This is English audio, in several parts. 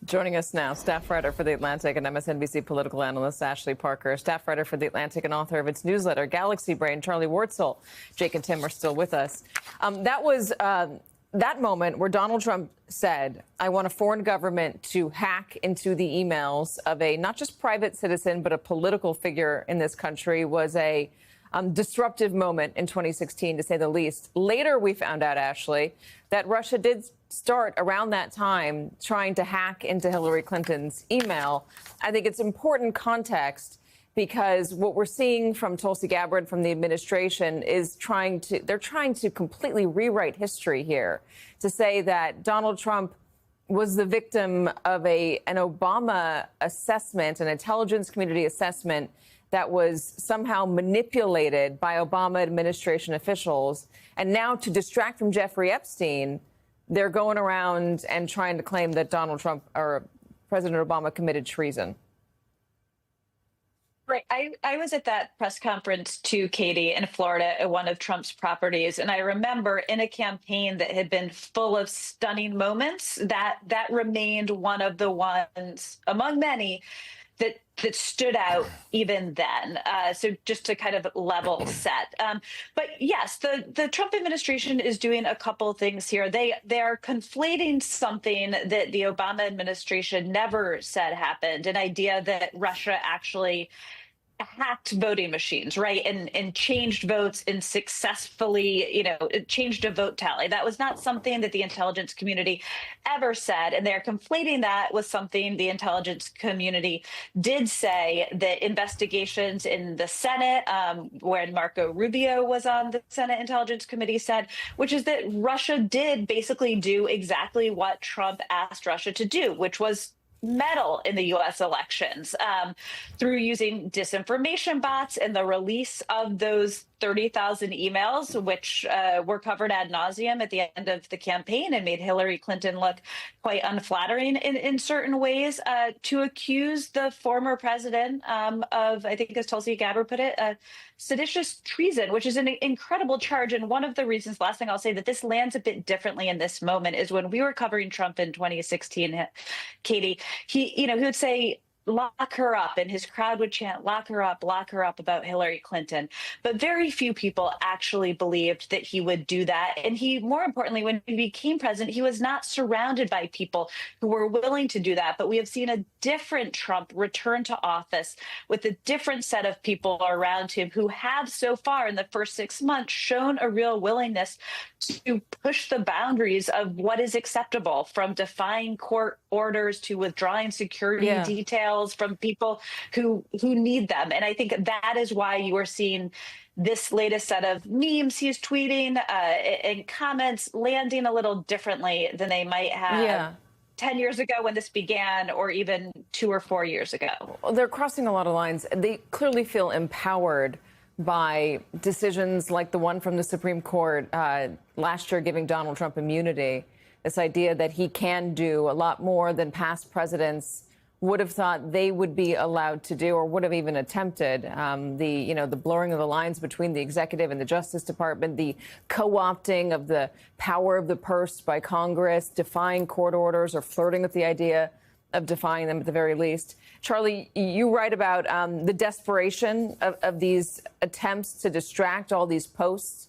Joining us now, staff writer for The Atlantic and MSNBC political analyst Ashley Parker, staff writer for The Atlantic and author of its newsletter, Galaxy Brain, Charlie Wartzel. Jake and Tim are still with us. That was that moment where Donald Trump said, I want a foreign government to hack into the emails of a not just private citizen, but a political figure in this country, was a disruptive moment in 2016, to say the least. Later, we found out, Ashley, that Russia did start around that time trying to hack into Hillary Clinton's email. I think it's important context because what we're seeing from Tulsi Gabbard, from the administration, is they're trying to completely rewrite history here, to say that Donald Trump was the victim of an Obama assessment, an intelligence community assessment that was somehow manipulated by Obama administration officials. And now, to distract from Jeffrey Epstein, they're going around and trying to claim that Donald Trump or President Obama committed treason. Right. I was at that press conference too, Katie, in Florida at one of Trump's properties. And I remember in a campaign that had been full of stunning moments, that remained one of the ones among many that stood out even then. So just to kind of level set. But yes, the Trump administration is doing a couple of things here. They are conflating something that the Obama administration never said happened, an idea that Russia actually hacked voting machines, right, and changed votes and successfully, changed a vote tally. That was not something that the intelligence community ever said, and they're conflating that with something the intelligence community did say, that investigations in the Senate, when Marco Rubio was on the Senate Intelligence Committee, said, which is that Russia did basically do exactly what Trump asked Russia to do, which was meddle in the U.S. elections through using disinformation bots and the release of those 30,000 emails, which were covered ad nauseum at the end of the campaign and made Hillary Clinton look quite unflattering in certain ways, to accuse the former president of, I think as Tulsi Gabbard put it, seditious treason, which is an incredible charge. And one of the reasons, last thing I'll say, that this lands a bit differently in this moment is when we were covering Trump in 2016, Katie, he would say, lock her up, and his crowd would chant, lock her up about Hillary Clinton. But very few people actually believed that he would do that. And he, more importantly, when he became president, he was not surrounded by people who were willing to do that. But we have seen a different Trump return to office with a different set of people around him who have so far in the first 6 months shown a real willingness to push the boundaries of what is acceptable, from defying court orders to withdrawing security details from people who need them. And I think that is why you are seeing this latest set of memes he's tweeting and comments landing a little differently than they might have 10 years ago when this began, or even 2 or 4 years ago. They're crossing a lot of lines. They clearly feel empowered by decisions like the one from the Supreme Court last year giving Donald Trump immunity. This idea that he can do a lot more than past presidents would have thought they would be allowed to do, or would have even attempted. The blurring of the lines between the executive and the Justice Department, the co-opting of the power of the purse by Congress, defying court orders or flirting with the idea of defying them at the very least. Charlie, you write about the desperation of these attempts to distract, all these posts,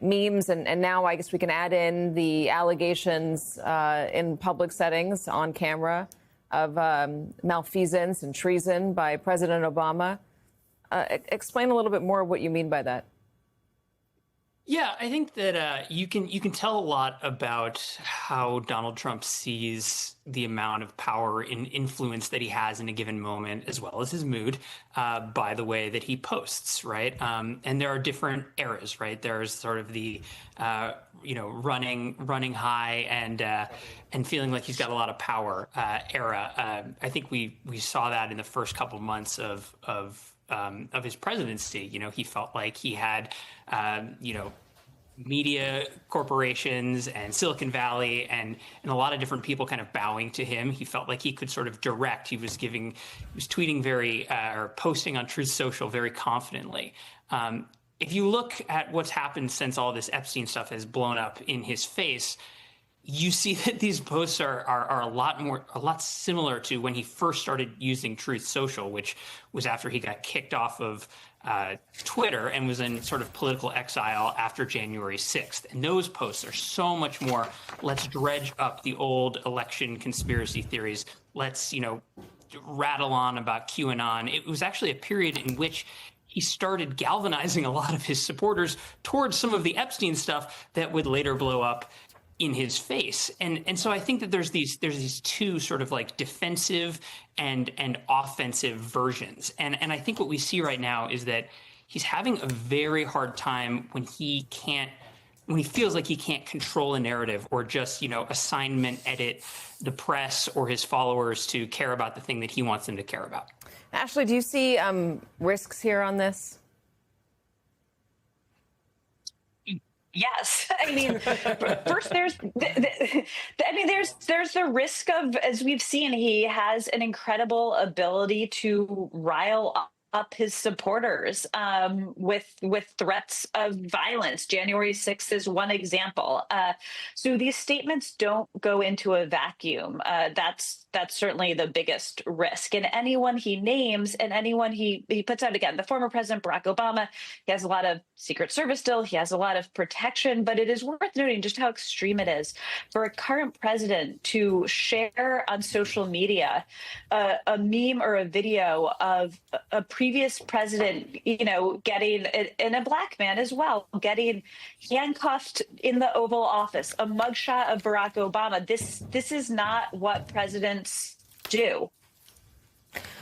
memes, and now I guess we can add in the allegations in public settings on camera of malfeasance and treason by President Obama. Explain a little bit more what you mean by that. Yeah, I think that you can tell a lot about how Donald Trump sees the amount of power and influence that he has in a given moment, as well as his mood, by the way that he posts, right? And there are different eras, right? There's sort of the running high and feeling like he's got a lot of power era. I think we saw that in the first couple of months of his presidency. He felt like he had, media corporations and Silicon Valley and a lot of different people kind of bowing to him. He felt like he could sort of direct. He was tweeting or posting on Truth Social very confidently. If you look at what's happened since all this Epstein stuff has blown up in his face, you see that these posts are a lot similar to when he first started using Truth Social, which was after he got kicked off of Twitter and was in sort of political exile after January 6th. And those posts are so much more, let's dredge up the old election conspiracy theories. Let's, rattle on about QAnon. It was actually a period in which he started galvanizing a lot of his supporters towards some of the Epstein stuff that would later blow up in his face. And so I think that there's these two sort of like defensive and offensive versions. And I think what we see right now is that he's having a very hard time when he feels like he can't control a narrative or just, assignment edit the press or his followers to care about the thing that he wants them to care about. Ashley, do you see risks here on this? Yes. I mean, first there's the risk of, as we've seen, he has an incredible ability to rile up his supporters with threats of violence. January 6th is one example. So these statements don't go into a vacuum. That's certainly the biggest risk. And anyone he names and anyone he puts out, again, the former President Barack Obama, he has a lot of Secret Service still. He has a lot of protection. But it is worth noting just how extreme it is for a current president to share on social media a meme or a video of a previous president, getting, and a black man as well, getting handcuffed in the Oval Office, a mugshot of Barack Obama. This is not what presidents do.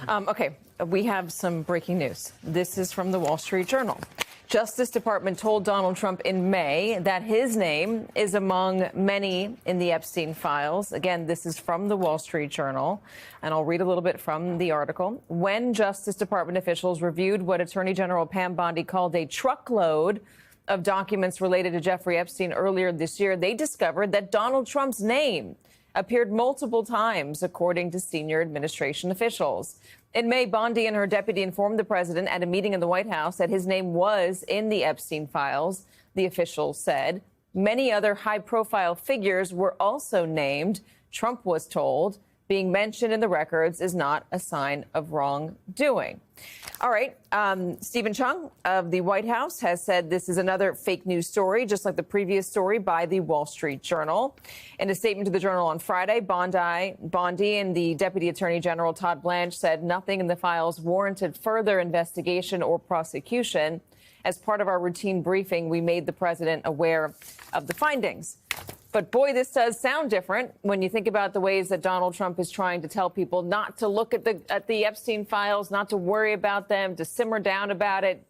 Okay, we have some breaking news. This is from the Wall Street Journal. Justice Department told Donald Trump in May that his name is among many in the Epstein files. Again, this is from the Wall Street Journal, and I'll read a little bit from the article. When Justice Department officials reviewed what Attorney General Pam Bondi called a truckload of documents related to Jeffrey Epstein earlier this year, they discovered that Donald Trump's name appeared multiple times, according to senior administration officials. In May, Bondi and her deputy informed the president at a meeting in the White House that his name was in the Epstein files, the officials said. Many other high-profile figures were also named. Trump was told being mentioned in the records is not a sign of wrongdoing. All right. Stephen Chung of the White House has said this is another fake news story, just like the previous story by the Wall Street Journal. In a statement to the Journal on Friday, Bondi and the Deputy Attorney General Todd Blanche said nothing in the files warranted further investigation or prosecution. As part of our routine briefing, we made the president aware of the findings. But boy, this does sound different when you think about the ways that Donald Trump is trying to tell people not to look at the Epstein files, not to worry about them, to simmer down about it,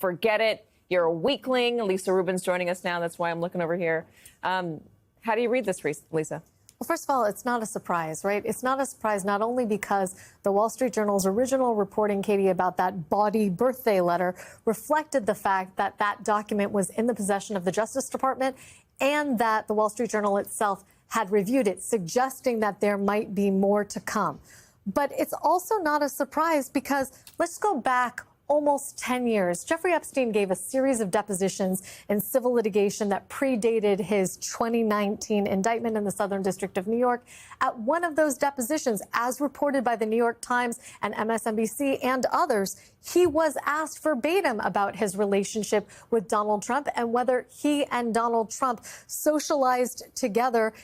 forget it. You're a weakling. Lisa Rubin's joining us now. That's why I'm looking over here. How do you read this, Lisa? Well, first of all, it's not a surprise, right? It's not a surprise not only because the Wall Street Journal's original reporting, Katie, about that Bondi birthday letter reflected the fact that that document was in the possession of the Justice Department and that the Wall Street Journal itself had reviewed it, suggesting that there might be more to come. But it's also not a surprise because let's go back almost 10 years. Jeffrey Epstein gave a series of depositions in civil litigation that predated his 2019 indictment in the Southern District of New York. At one of those depositions, as reported by the New York Times and MSNBC and others, he was asked verbatim about his relationship with Donald Trump and whether he and Donald Trump socialized together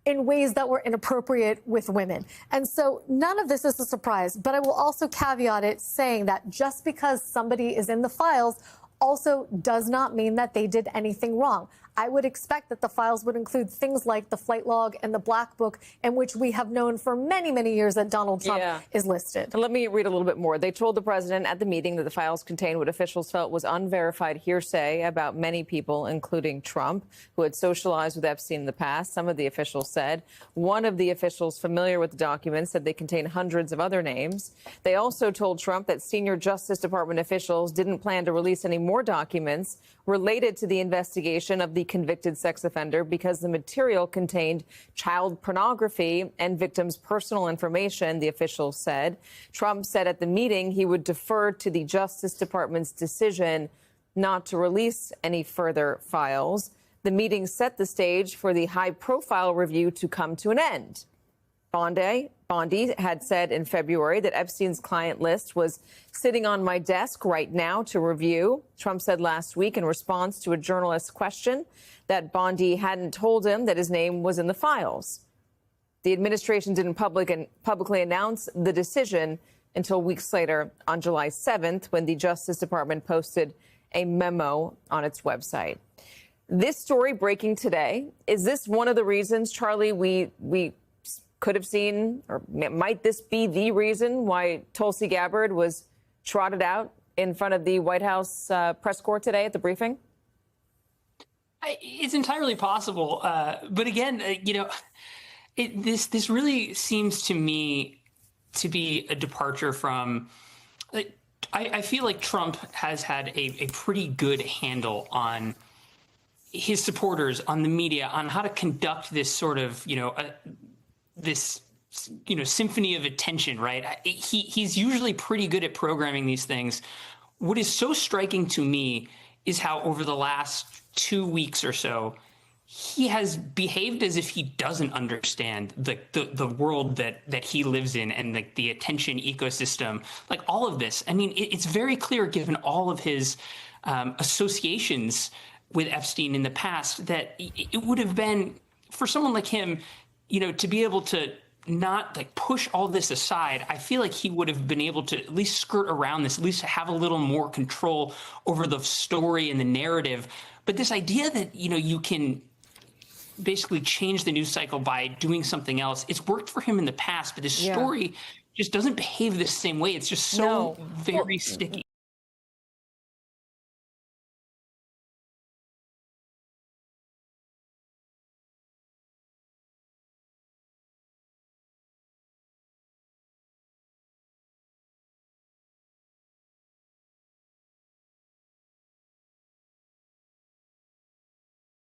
in ways that were inappropriate with women. And so none of this is a surprise, but I will also caveat it saying that just because somebody is in the files also does not mean that they did anything wrong. I would expect that the files would include things like the flight log and the black book, in which we have known for many, many years that Donald Trump is listed. And let me read a little bit more. They told the president at the meeting that the files contained what officials felt was unverified hearsay about many people, including Trump, who had socialized with Epstein in the past. Some of the officials said. One of the officials familiar with the documents said they contain hundreds of other names. They also told Trump that senior Justice Department officials didn't plan to release any more documents related to the investigation of the convicted sex offender because the material contained child pornography and victims' personal information, the officials said. Trump said at the meeting he would defer to the Justice Department's decision not to release any further files. The meeting set the stage for the high-profile review to come to an end. Bondi had said in February that Epstein's client list was sitting on my desk right now to review. Trump said last week in response to a journalist's question that Bondi hadn't told him that his name was in the files. The administration didn't publicly announce the decision until weeks later on July 7th, when the Justice Department posted a memo on its website. This story breaking today, is this one of the reasons, Charlie, we could have seen, or might this be the reason why Tulsi Gabbard was trotted out in front of the White House press corps today at the briefing? It's entirely possible. But again, this really seems to me to be a departure from, I feel like Trump has had a pretty good handle on his supporters, on the media, on how to conduct this sort of, symphony of attention, right? He's usually pretty good at programming these things. What is so striking to me is how over the last 2 weeks or so, he has behaved as if he doesn't understand the world that he lives in and the attention ecosystem, like all of this. I mean, it's very clear, given all of his associations with Epstein in the past, that it would have been, for someone like him, to be able to not push all this aside. I feel like he would have been able to at least skirt around this, at least have a little more control over the story and the narrative. But this idea that, you can basically change the news cycle by doing something else, it's worked for him in the past, but this story just doesn't behave the same way. It's just so very sticky.